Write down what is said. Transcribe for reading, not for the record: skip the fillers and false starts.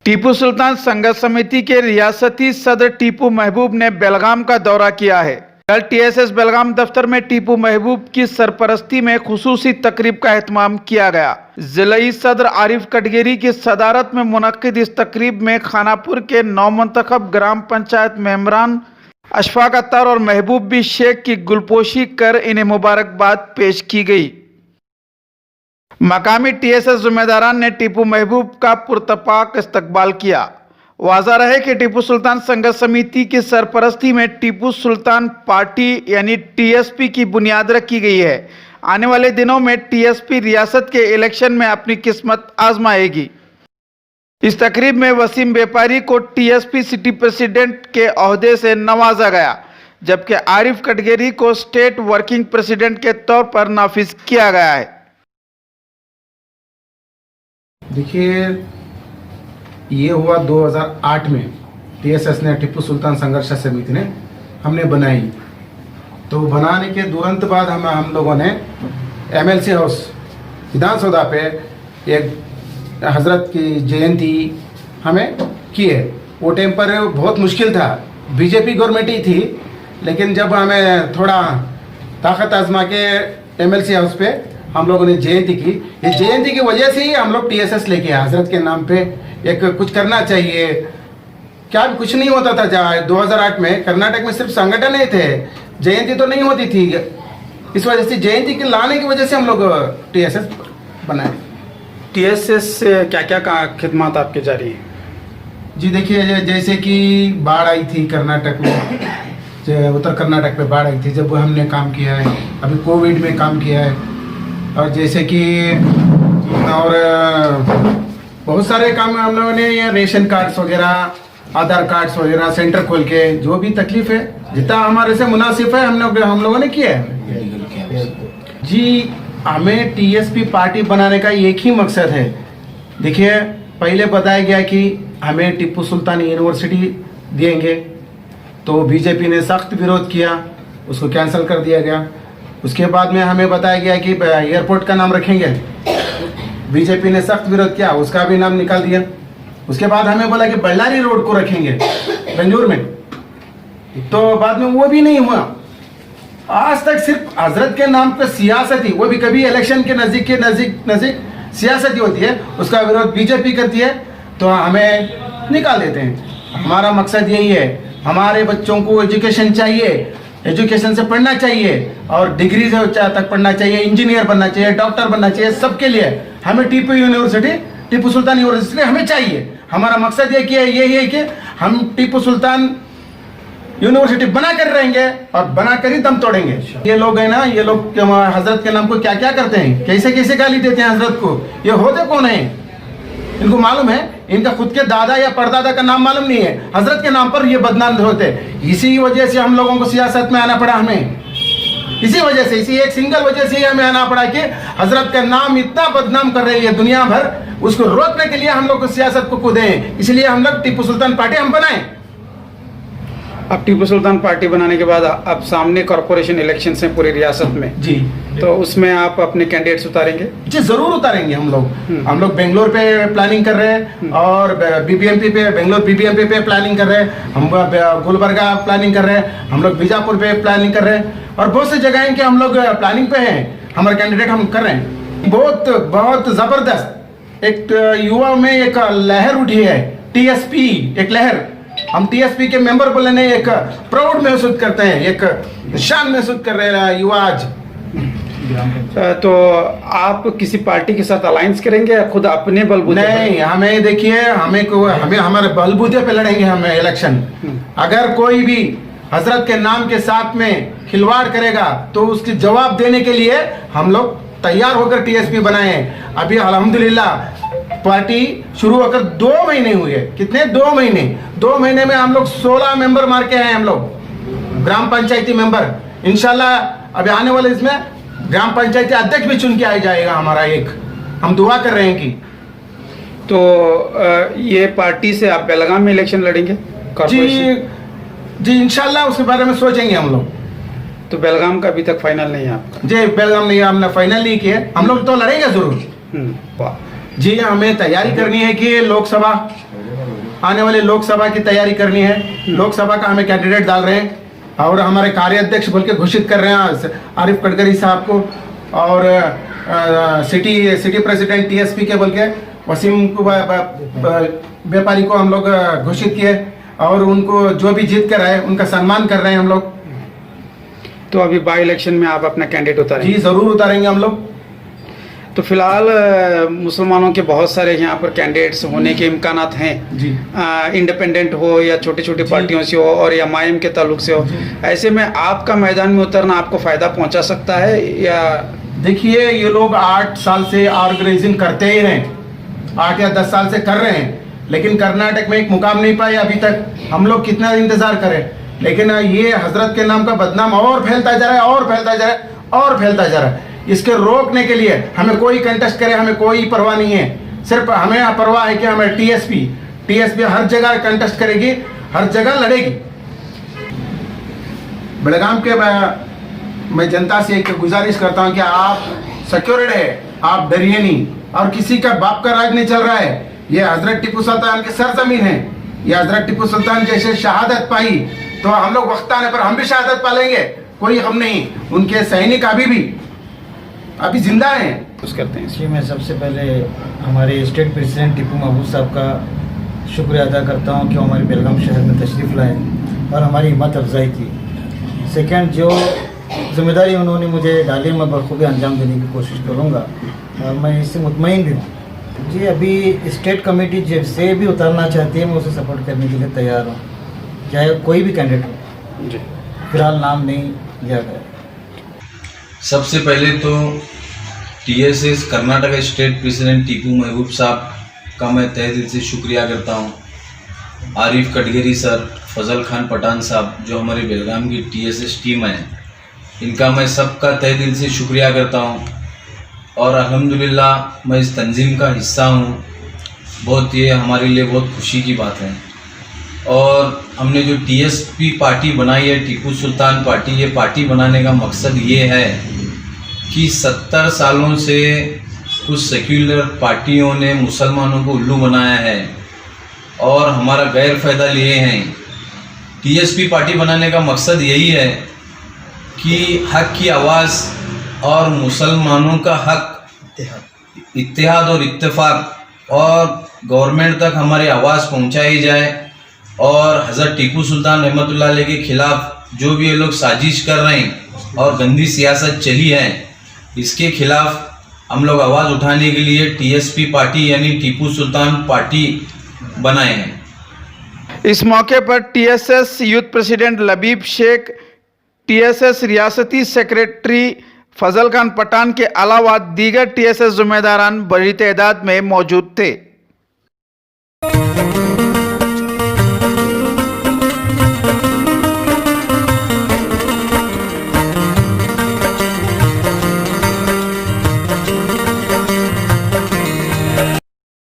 टीपू सुल्तान संघर्ष समिति के रियासती सदर टीपू महबूब ने बेलगाम का दौरा किया है। कल टीएसएस बेलगाम दफ्तर में टीपू महबूब की सरपरस्ती में खुसूसी तकरीब का एहतमाम किया गया। जिलाई सदर आरिफ कटगेरी की सदारत में मुनक्किद इस तकरीब में खानापुर के नौमुंतखब ग्राम पंचायत मेंबरान अशफाक अत्तार और महबूब बी शेख की गुलपोशी कर इन्हें मुबारकबाद पेश की गई। मकामी टीएसएस जिम्मेदारान ने टीपू महबूब का पुरतपाक इस्तकबाल किया। वाज़ा रहे कि टीपू सुल्तान संघर्ष समिति की सरपरस्ती में टीपू सुल्तान पार्टी यानी टीएसपी की बुनियाद रखी गई है। आने वाले दिनों में टीएसपी रियासत के इलेक्शन में अपनी किस्मत आजमाएगी। इस तकरीब में वसीम व्यापारी को टीएसपी सिटी प्रेसिडेंट के ओहदे से नवाजा गया, जबकि आरिफ कटगेरी को स्टेट वर्किंग प्रेसिडेंट के तौर पर नाफिज किया गया है। देखिए, ये हुआ 2008 में टीएसएस ने टीपू सुल्तान संघर्ष समिति ने हमने बनाई। तो बनाने के तुरंत बाद हम लोगों ने एमएलसी हाउस विधानसभा पे एक हजरत की जयंती हमें की है। वो टाइम पर बहुत मुश्किल था, बीजेपी गवर्नमेंट ही थी, लेकिन जब हमें थोड़ा ताकत आजमा के एमएलसी हाउस पे हम लोगों ने जयंती की। ये जयंती की वजह से ही हम लोग टीएसएस लेके आए। हजरत के नाम पे एक कुछ करना चाहिए। क्या कुछ नहीं होता था। 2008 में कर्नाटक में सिर्फ संगठन ही थे, जयंती तो नहीं होती थी। इस वजह से जयंती के लाने की वजह से हम लोग टीएसएस बनाए। टीएसएस से क्या क्या खिदमत आपके जारी है? जी देखिए, जैसे कि बाढ़ आई थी कर्नाटक में, उत्तर कर्नाटक पे बाढ़ आई थी, जब हमने काम किया है। अभी कोविड में काम किया है। और जैसे कि और बहुत सारे काम हम लोगों ने, ये रेशन कार्ड्स वगैरह, आधार कार्ड्स वगैरह सेंटर खोल के, जो भी तकलीफ है जितना हमारे से मुनासिब है हम लोगों ने किया है। जी, हमें टीएसपी पार्टी बनाने का एक ही मकसद है। देखिए, पहले बताया गया कि हमें टीपू सुल्तान यूनिवर्सिटी देंगे, तो बीजेपी ने सख्त विरोध किया, उसको कैंसिल कर दिया गया। उसके बाद में हमें बताया गया कि एयरपोर्ट का नाम रखेंगे, बीजेपी ने सख्त विरोध किया, उसका भी नाम निकाल दिया। उसके बाद हमें बोला कि बल्लारी रोड को रखेंगे बेंगलुरु में, तो बाद में वो भी नहीं हुआ। आज तक सिर्फ हजरत के नाम पे सियासत ही, वो भी कभी इलेक्शन के नजदीक सियासत ही होती है, उसका विरोध बीजेपी करती है, तो हमें निकाल देते हैं। हमारा मकसद यही है, हमारे बच्चों को एजुकेशन चाहिए, एजुकेशन से पढ़ना चाहिए और डिग्री से तक पढ़ना चाहिए, इंजीनियर बनना चाहिए, डॉक्टर बनना चाहिए। सबके लिए हमें टीपू सुल्तान यूनिवर्सिटी हमें चाहिए। हमारा मकसद यही है कि हम टीपू सुल्तान यूनिवर्सिटी बना कर रहेंगे और बना कर ही दम तोड़ेंगे। ये लोग है ना, ये लोग हजरत के नाम को क्या क्या करते हैं, कैसे कैसे गाली देते हैं हजरत को। ये होते कौन है, इनको मालूम है? इनका खुद के दादा या परदादा का नाम मालूम नहीं है, हजरत के नाम पर ये बदनाम होते। इसी वजह से हम लोगों को सियासत में आना पड़ा। हमें इसी वजह से, इसी एक सिंगल वजह से हमें आना पड़ा कि हजरत का नाम इतना बदनाम कर रही है दुनिया भर, उसको रोकने के लिए हम लोग सियासत को कूदे हैं। इसलिए हम लोग टीपू सुल्तान पार्टी हम बनाए। अब टीपू सुल्तान पार्टी बनाने के बाद अब सामने कॉर्पोरेशन इलेक्शन हैं पूरी रियासत में जी, तो उसमें आप अपने कैंडिडेट्स उतारेंगे? जी जरूर उतारेंगे। हम लोग बेंगलोर पे प्लानिंग कर रहे हैं और बीबीएमपी पे, बेंगलोर बीबीएमपी पे प्लानिंग कर रहे हैं। हम गुलबर्गा प्लानिंग कर रहे हैं, हम लोग बीजापुर पे प्लानिंग कर रहे हैं और बहुत सी जगह हैं कि हम लोग प्लानिंग पे हैं। हमारे कैंडिडेट हम कर रहे हैं। बहुत जबरदस्त एक युवा में एक लहर उठी है, टीएसपी एक लहर। हम टीएसपी के मेंबर बोलने एक प्राउड महसूस करते हैं, एक शान महसूस कर रहे हैं युवा आज। तो आप किसी पार्टी के साथ अलायंस करेंगे या खुद अपने बलबूते? नहीं, हमें देखिए, हमें हमारे बलबूते पे लड़ेंगे हमें इलेक्शन। अगर कोई भी हजरत के नाम के साथ में खिलवाड़ करेगा तो उसकी जवाब देने के लिए हम लोग तैयार होकर टीएसपी बनाए। अभी अल्हम्दुलिल्लाह पार्टी शुरू होकर 2 महीने हुए। कितने? 2 महीने। 2 महीने में हम लोग 16 मेंबर मार के हैं। हम लोग ग्राम पंचायती मेंबर, इंशाल्लाह अभी आने वाले इसमें ग्राम पंचायती अध्यक्ष भी चुन के आ जाएगा हमारा एक। हम दुआ कर रहे हैं कि तो ये पार्टी से आप बेलगाम में इलेक्शन लड़ेंगे? जी इंशाल्लाह उसके बारे में सोचेंगे हम लोग। तो बेलगाम का अभी तक फाइनल नहीं है आपका? जी बेलगाम नहीं, हमने फाइनल नहीं किया। हम लोग तो लड़ेंगे जरूर। जी, हमें तैयारी करनी है कि लोकसभा आने वाले लोकसभा की तैयारी करनी है। लोकसभा का हमें कैंडिडेट डाल रहे हैं और हमारे कार्याध्यक्ष बोल के घोषित कर रहे हैं आरिफ गडकरी साहब को, और सिटी प्रेसिडेंट टीएसपी के बोल के वसीम व्यापारी को हम लोग घोषित किए, और उनको जो भी जीत कर आए उनका सम्मान कर रहे हैं हम लोग। तो अभी बाई इलेक्शन में आप अपना कैंडिडेट उतारेंगे? जी जरूर उतारेंगे हम लोग। तो फिलहाल मुसलमानों के बहुत सारे यहाँ पर कैंडिडेट्स होने के इम्कानात हैं जी। इंडिपेंडेंट हो या छोटी छोटी पार्टियों से हो और या माइम के ताल्लुक से हो, ऐसे में आपका मैदान में उतरना आपको फ़ायदा पहुँचा सकता है या? देखिए ये लोग 8 साल से ऑर्गेनाइजिंग करते ही हैं, 8 या 10 साल से कर रहे हैं, लेकिन कर्नाटक में एक मुकाम नहीं पाए अभी तक। हम लोग कितना इंतजार करें, लेकिन ये हजरत के नाम का बदनाम और फैलता जा रहा है और फैलता जा रहा है और फैलता जा रहा है। इसके रोकने के लिए हमें कोई कंटेस्ट करे, हमें कोई परवाह नहीं है, सिर्फ हमें परवाह है कि हमें टीएसपी हर जगह कंटेस्ट करेगी, हर जगह लड़ेगी। बेलगाम के मैं जनता से एक गुजारिश करता हूं कि आप सिक्योर्ड है, आप डरिए नहीं, और किसी का बाप का राज नहीं चल रहा है। ये हजरत टीपू सुल्तान की सरजमीन है। ये हजरत टीपू सुल्तान जैसे शहादत पाई तो हम लोग वक्त आने पर हम भी शहादत पालेंगे, कोई हम नहीं। उनके सैनिक अभी जिंदा हैं। कुछ करते हैं जी, मैं सबसे पहले हमारे स्टेट प्रेसिडेंट टीपू महबूब साहब का शुक्रिया अदा करता हूं कि वो हमारे बेलगाम शहर में तशरीफ़ लाए और हमारी हिम्मत अफजाई की। सेकंड, जो जिम्मेदारी उन्होंने मुझे डाली मैं बखूबी अंजाम देने की कोशिश करूंगा और मैं इससे मुतमईन भी हूँ। जी, अभी स्टेट कमेटी जैसे भी उतारना चाहती है मैं उसे सपोर्ट करने के लिए तैयार हूँ, चाहे कोई भी कैंडिडेट हो। जी, फिलहाल नाम नहीं लिया गया। सबसे पहले तो TSS Karnataka state president Tipu महबूब साहब का मैं तहे दिल से शुक्रिया करता हूं। आरिफ गडकरी सर, फजल खान पठान साहब जो हमारे बेलगाम की टीएसएस टीम है, इनका मैं सबका तहे दिल से शुक्रिया करता हूं। और अल्हम्दुलिल्लाह मैं इस तंजीम का हिस्सा हूं। बहुत ये हमारे लिए बहुत खुशी की बात है। और हमने जो टीएसपी पार्टी बनाई है, टीपू सुल्तान पार्टी, ये पार्टी बनाने का मकसद ये है कि 70 सालों से कुछ सेक्युलर पार्टियों ने मुसलमानों को उल्लू बनाया है और हमारा गैर फ़ायदा लिए हैं। टीएसपी पार्टी बनाने का मकसद यही है कि हक़ की आवाज़ और मुसलमानों का हक़, इत्तेहाद और इत्तेफाक और गवर्नमेंट तक हमारी आवाज़ पहुंचाई जाए। और हज़रत टीपू सुल्तान रहमतुल्लाह अलैह के ख़िलाफ़ जो भी ये लोग साजिश कर रहे हैं और गंदी सियासत चली है, इसके खिलाफ़ हम लोग आवाज़ उठाने के लिए टीएसपी पार्टी यानी टीपू सुल्तान पार्टी बनाए हैं। इस मौके पर TSS youth president Labib Shaikh, TSS रियासती सेक्रेटरी फजल खान पठान के अलावा दीगर टीएसएस जिम्मेदारान बड़ी तादाद में मौजूद थे।